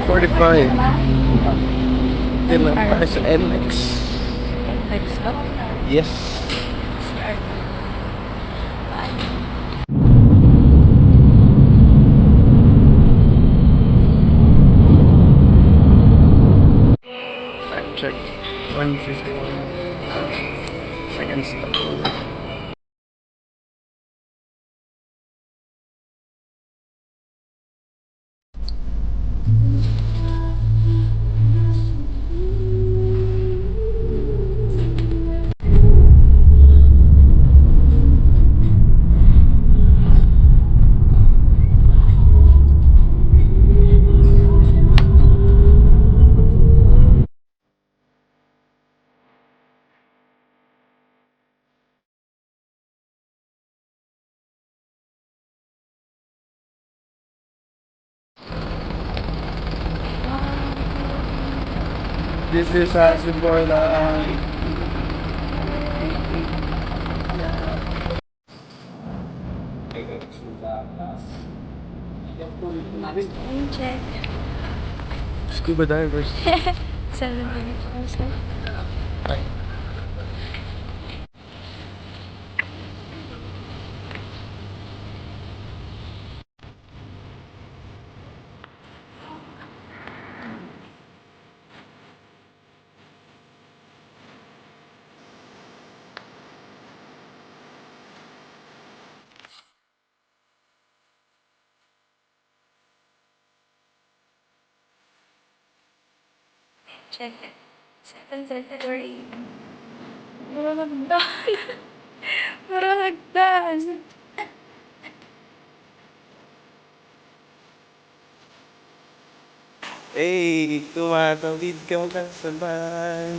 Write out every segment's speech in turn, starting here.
45. Din lang tayo sa NX. Next stop. Yes. Time check. 1:51. Second stop. This is Simbola. Check. Scuba divers. 7,000. Check. 7:33. Mura nagdaan. Mura nagdaan. Hey, tumatawid ka kasabay.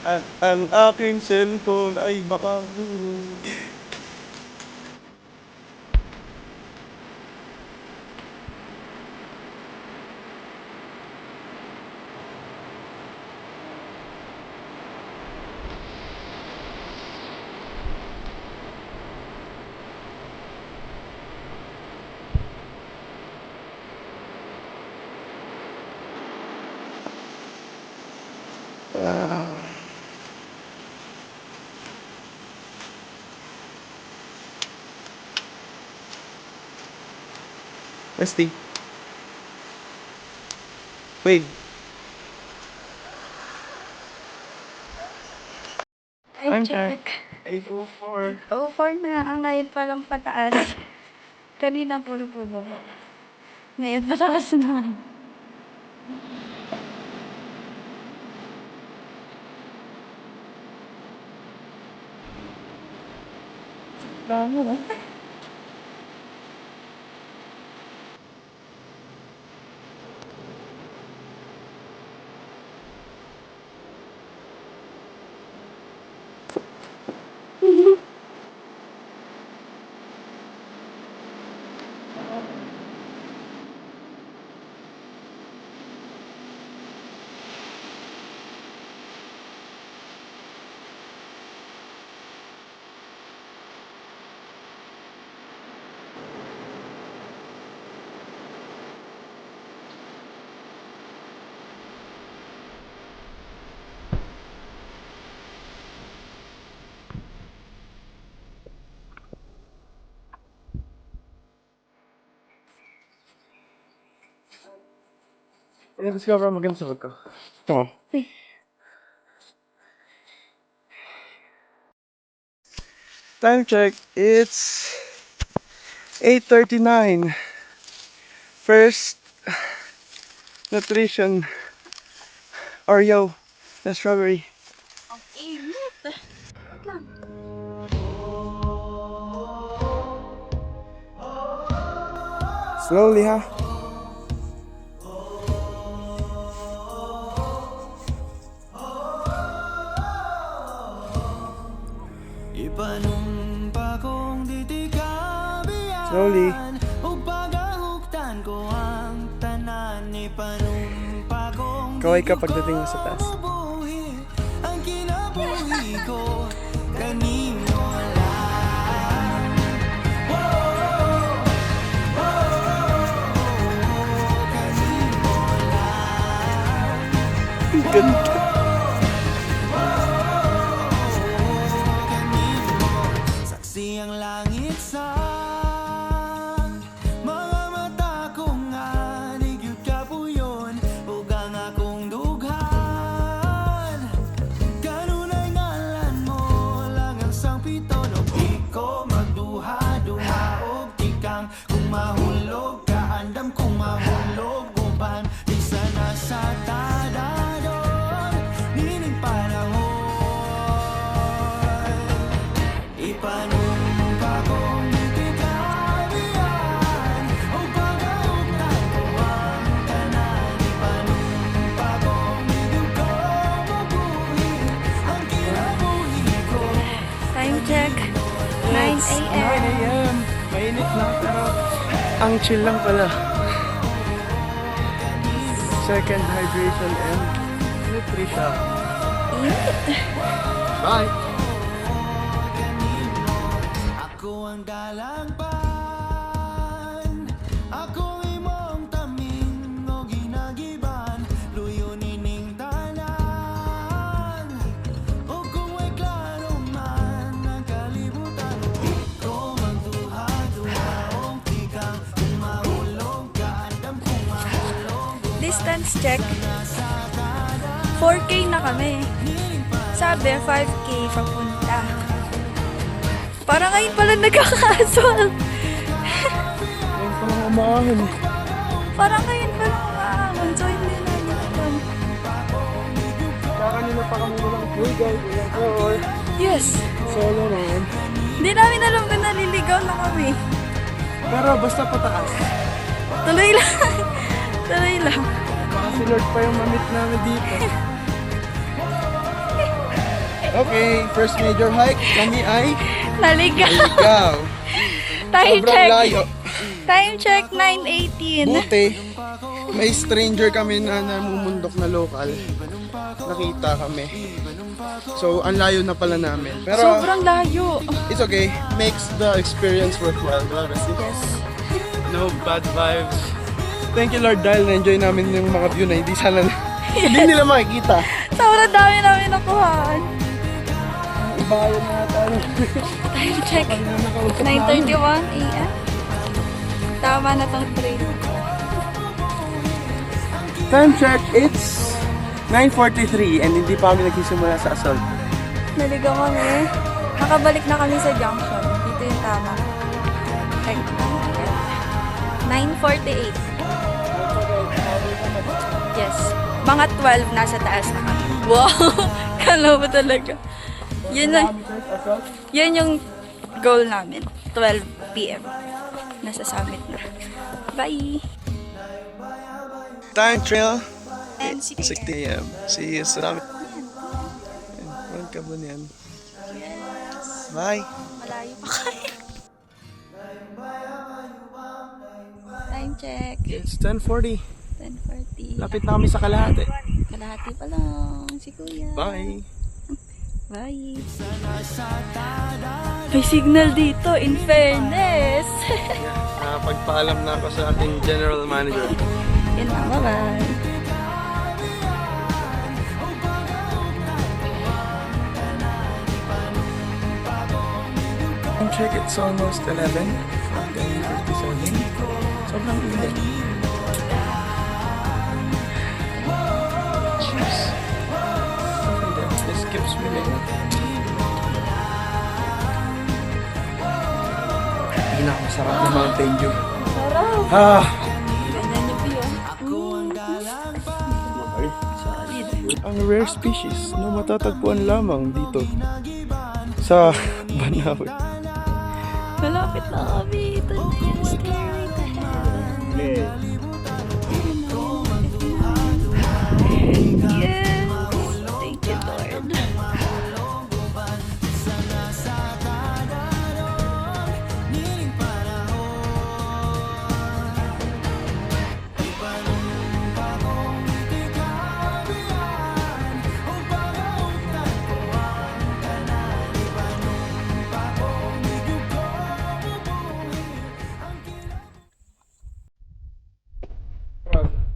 At ang aking cellphone ay baka. Westy. Wait. Ay, check. 8:04. Oh, 4 na. Ang ngayon pa lang pataas. Kanina puro-puro. Ngayon pataas na. Dami na. Let's go from maganda sa ko. Come on. Time check. It's 8:39. First nutrition Oreo na strawberry. Ang init. Wait lang. Slowly ha. Ipanumpa kong Slowly. ditikabiyan ug pagahugtan ko ang tanan. Ipanumpa kong Kaway ka pagdating mo sa taas. bubuhi ang kinabuhi ko kanino lang. Kanino Ganda. Saksi ang langit sa mga mata ko nga Nigyud ka po yun Ug ang akong dughan Kanunay ngalan mo Lang ang sang pito No di ko magduha-duha Og di kang kung mahulog Kaandam kung mahulog Uban di sana sa tadadon Nining panahon Ipanumpa kong itikabihan O pagkaugtan ko ang tanan Ipanumpa kong bigyan ko mabuhi Ang kinabuhi ko Time check. 9 It's 9 a.m. a.m. Mainit lang pero ang chill lang pala. Second hydration and nutrition. Bye! Ako ang dalangpan Ako imong taming O ginagiban Luyo nining tanan O kung may klaro man Ang kalibutan Di ko magduha-duha O di kang kung mahulog Kaandam kung mahulog Distance check. 4K na kami. Sabi, 5K papunta. Parang ngayon pala nagkakaswal. Ngayon pa lang umahon. Parang ngayon pala umaamon. So, hindi namin alam. Kaya kanina pa kami walang tour guide, walang tour. Yes. Solo naman. Hindi namin alam na naliligaw na kami. Pero basta pataas. Tuloy lang. Tuloy lang. Baka si Lord pa yung mamit namin dito. Okay, first major hike. Kami ay Naligaw. ikaw. Time Sobrang check. layo. Time check 9:18. Buti, may stranger kami na namumundok na local. Nakita kami. So, ang layo na pala namin. Pero, Sobrang layo. it's okay. Makes the experience worthwhile. Yes. No bad vibes. Thank you Lord dahil na-enjoy namin yung mga view na hindi sana hindi nila makikita. Sobrang dami namin nakuhaan. Ibayan na tayo. Time check. 9:31 a.m. Tama na tong train. Time check, it's 9:43 and hindi pa kami nagsisimula sa assault. Naligaw kami. Nakabalik na kami sa junction. Dito yung tama. Check. 9:48. Yes. Mga 12 nasa taas na kami. Wow! Kala mo talaga. Yun na. Yun yung goal namin. 12 p.m. Nasa summit na. Bye! Time trail, And 6 6 a.m. See you sa summit. Walang ka ba niyan? Bye! Malayo pa kayo. Time check. It's 10:40. 10:40. Lapit na kami sa kalahati. Kalahati pa lang si Kuya. Bye! Bye. May signal dito, in fairness. Pagpaalam na ako sa ating general manager. Yun na, bye-bye. Check, it's almost 11. 10:57. Sobrang init. Cheers. This keeps me late. Pinakamasarap na Mountain Dew. Sarap. Ah! Ganyan yung view. Solid. Ang rare species na matatagpuan lamang dito sa Banawe. Malapit na kami. Ito na yung stairway to heaven. Yes. Thank you, Lord.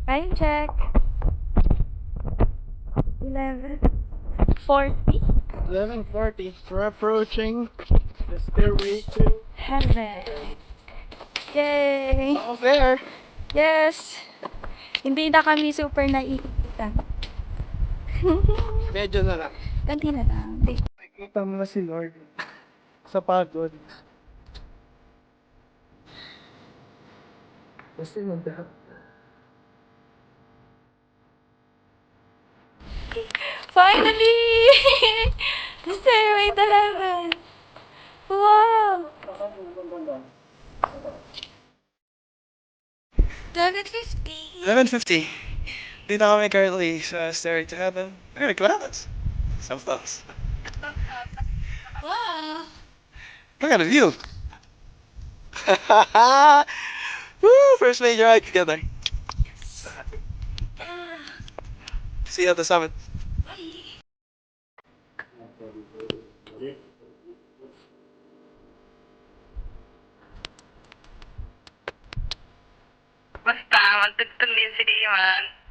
Time check. 11:40. 11:40. We're approaching the stairway to Heaven. Yay! oh, there. Yes! Hindi na kami super naiitan. Medyo na lang. Ganti na lang. Nakita mo na si Lord sa pagod. Kasi magdahap. Finally! The stairway to heaven! Wow! 7:50. 11:50. Dito kami currently sa Stairway to Heaven. Very close. So close. Wow! Look at the view. Woo! First major hike together. See you at the summit. Basta, magtugtog din si Diman.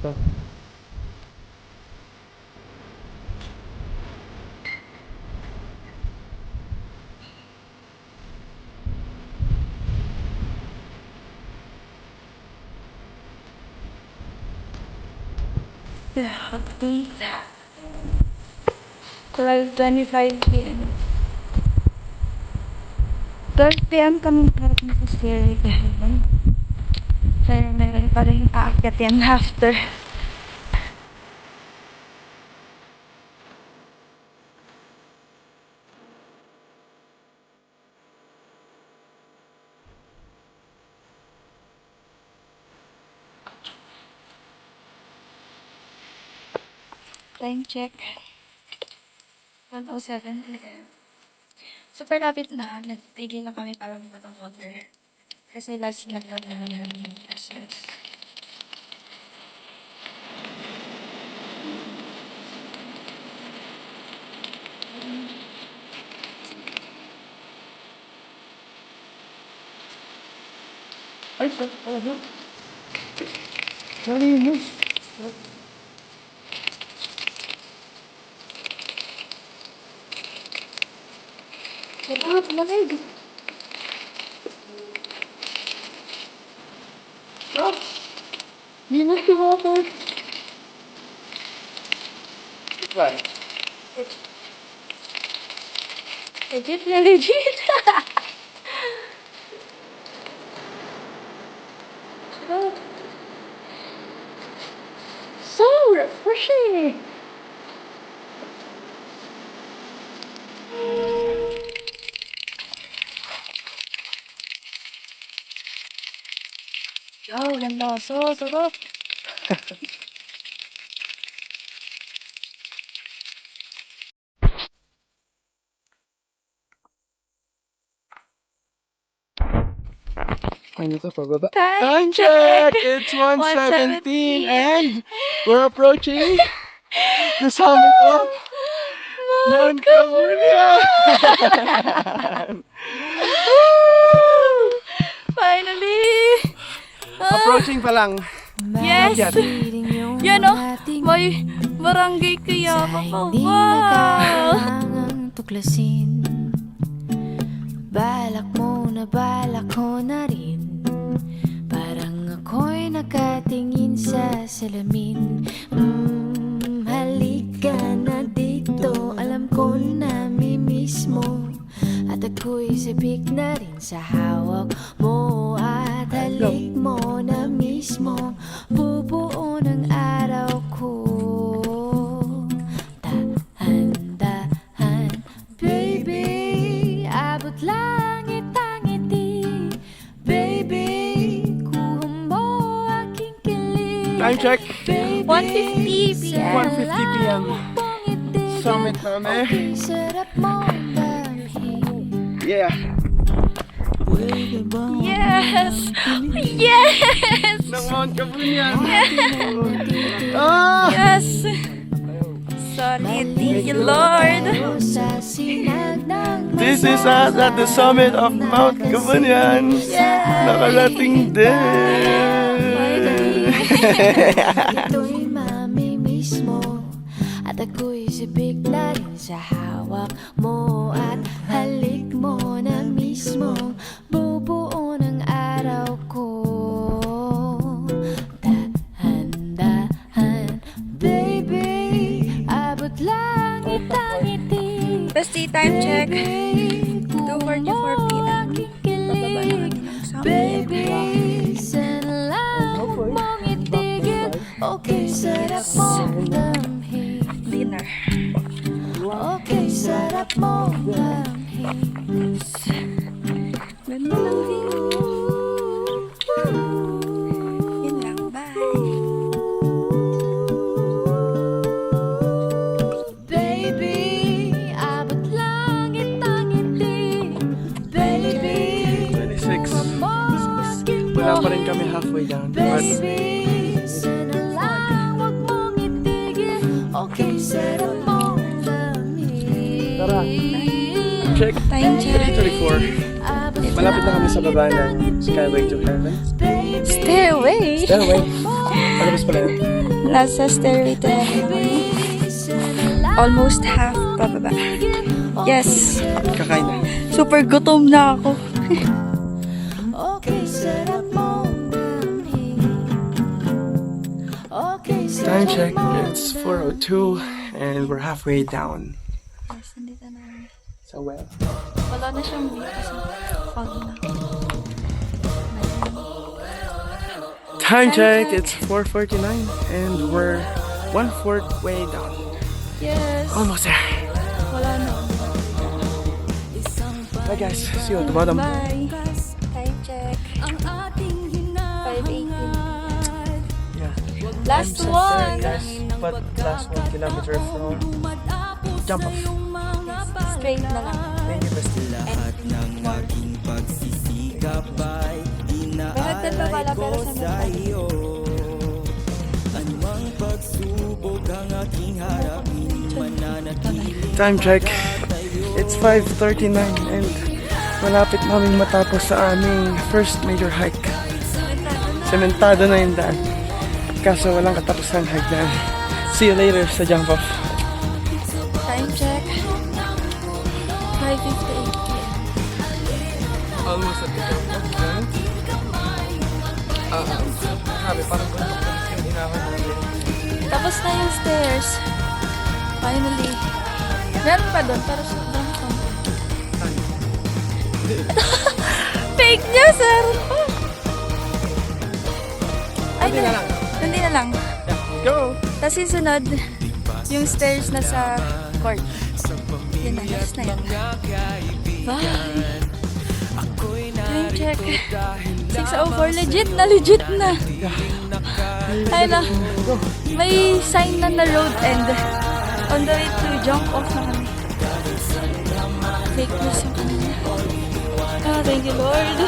Pizza. 12:25 p.m. 12 p.m. kami parating sa Stairway to Heaven. Pero meron pa rin aakyat yan after. Time check. 1:07 p.m. Super lapit na. Nagtigil na kami para mag water. Kasi last na lang namin yung lessons. Ay, ano? Nalinis. Sarap, malig. Stop! Hindi na si water. Right. Legit na legit. Sarap. So refreshing. Yo, ganda. So sarap. Ano to, pababa? Time check! check! It's 1:17 1:17. and we're approaching the summit of Mount Camulia! Finally! Approaching pa lang. Yes! Yan. Yan o! May barangay kaya ako. Wow! Tuklasin. Balak mo na balak ko na rin. Parang ako'y nakatingin sa salamin. Halika ako'y sabik na rin sa hawak mo. At halik mo na mismo bubuo ng araw ko. Dahan-dahan, baby, abot langit ang ngiti. Baby, kuha mo aking kilig. Time check. 1:50 p.m. 1:50 p.m. Summit na kami. Okay, sarap mo damhin. Yeah. Yes! Yes! Ng Mount Kabunyan. Ah! Yes! Sorry, thank you, Lord. Sa sinag ng This is us at the summit of Mount Kabunyan. Nakarating din. ito'y mami mismo. At ako'y sabik na rin sa hawak mo. At halik mo na mismo bubuo ng araw ko. Dahan-dahan, baby, abot langit ang ngiti. Bestie, time check. 2:44 p.m. Bababa na kami ng summit. Baby, sana lang mong itigil. Okay, sarap mong damhin. Dinner. Okay, sarap mong damhin. Ganda lang view. Yun lang, bye. Baby, abot langit ang ngiti. Baby, 26. mamagin mo. Wala pa rin kami halfway down. But Baby, sana lang wag mong itigil. Okay, sarap mong damhin. Tara. check. Time check. 34. Malapit na kami sa baba ng Skyway to Heaven. Stairway. Stairway. Palabas pala yun. Nasa stairway to heaven. Almost half pababa. Yes. Kakain na. Super gutom na ako. Okay, sarap mong damhin. Okay, Time sarap check. mong It's 4:02 and we're halfway down. Yes, nandito na kami. So well. Wala na siyang view kasi fog na. Time check. It's 4:49 and we're 1/4 way down. Yes. Almost there. Wala na. Bye guys. See you at the bottom. Bye. Time check. 5:18. Yeah. Last I'm so one. tired, guys. But last 1 kilometer from jump off. Straight na lang. Thank you, Bestie. May hagdan pa pala pero sa Time check. It's 5:39 and malapit namin matapos sa aming first major hike. Sementado na yung daan. Kaso walang katapusan hagdan. See you later sa jump off. Time check. 5:58 p.m. Almost at the jump off. Sabi, parang yung inahon namin. Tapos na yung stairs. Finally. Meron pa doon pero sa doon ko. Fake news! Meron pa. Ay, Hindi na lang. Hindi na lang. Go! Tapos yung sunod, yung stairs na sa court. Yun na, tapos na yun. Bye! Time check. 6:04. Legit na. Ay na. May sign na road end. On the way to jump off na kami. Fake news yung kanina. Ah, thank you Lord.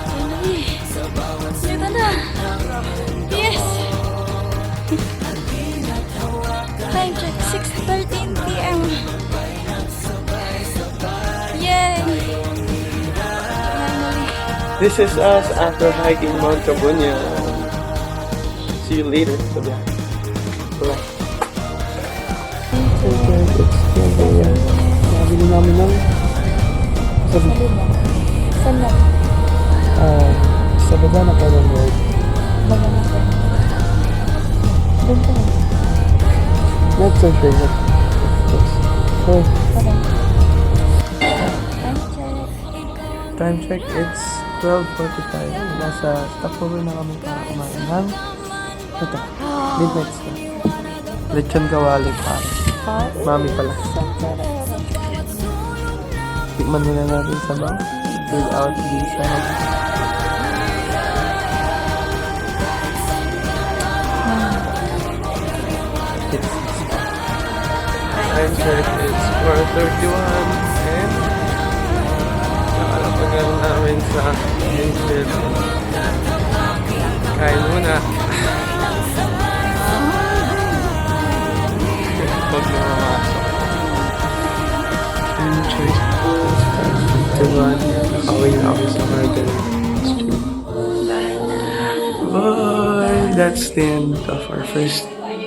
Finally. Dito na. Yes! Time check. 6:13 p.m. Yay! Finally. This is us after hiking Mount Kabunyan. See you later. Bye. Nabili namin ng Saan na? sa baba na parang road. Baga natin. Doon ka na. Not so sure. Oh. Okay. time check, it's 12:45. Nasa stopover na kami para kumain ng ito, midnight snack. Lechon kawali pa. Mami pala. Tikman muna natin sa bang without visa. Time check, it's 4:31 and nakalapagal namin sa Angel. Kain muna. Huwag na mamasok. Time check, it's 5:51. Nakawin na ako sa Margaret Street. Bye! That's the end of our first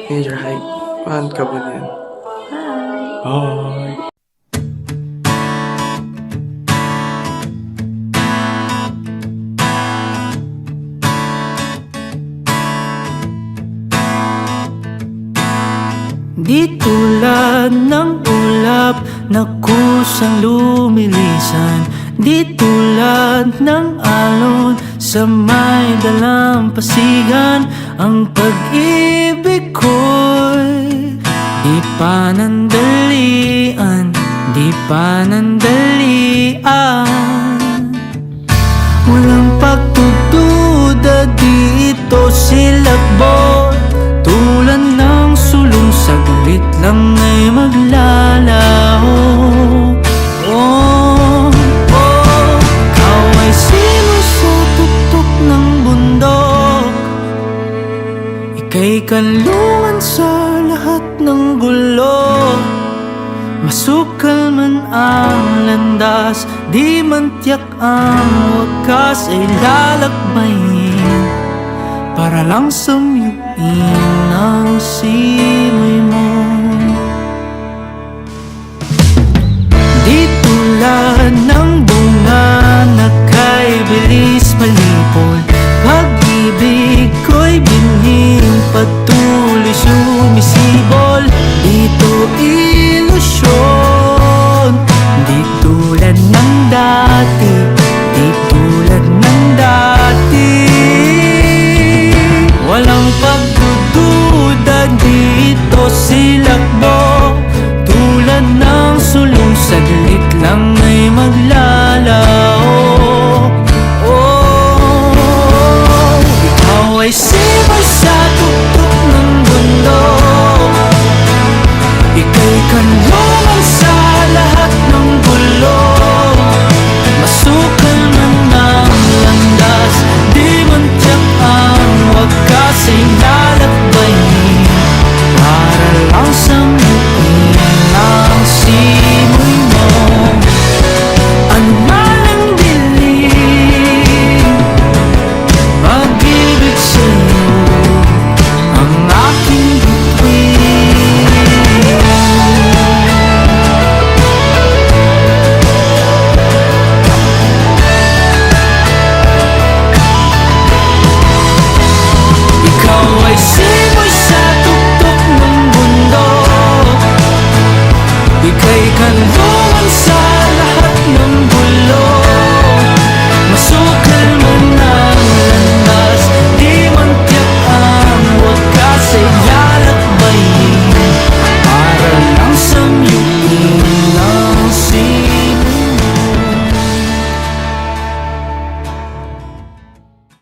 major hike. Mount Kabunian. Bye! Di tulad ng ulap na kusang lumilisan, di tulad ng alon sa may dalampasigan. Ang pag-ibig ko'y di panandalian, di panandalian. Walang pagtutuda dito silakbo, tulad ng sulong saglit lang ay maglalaho. Oh, oh, ikaw ay sinusutuktok ng bundok, ika'y kalungan sa lahat ng gulo. Masukal man ang landas, di man tiyak ang wakas, ay lalakbayin para lang samyuin ang simoy mo. Di tulad ng bunga na kay bilis malipol, pag-ibig ko'y binhing patuloy sumisibol. Dito ilusyon, di tulad ng dati,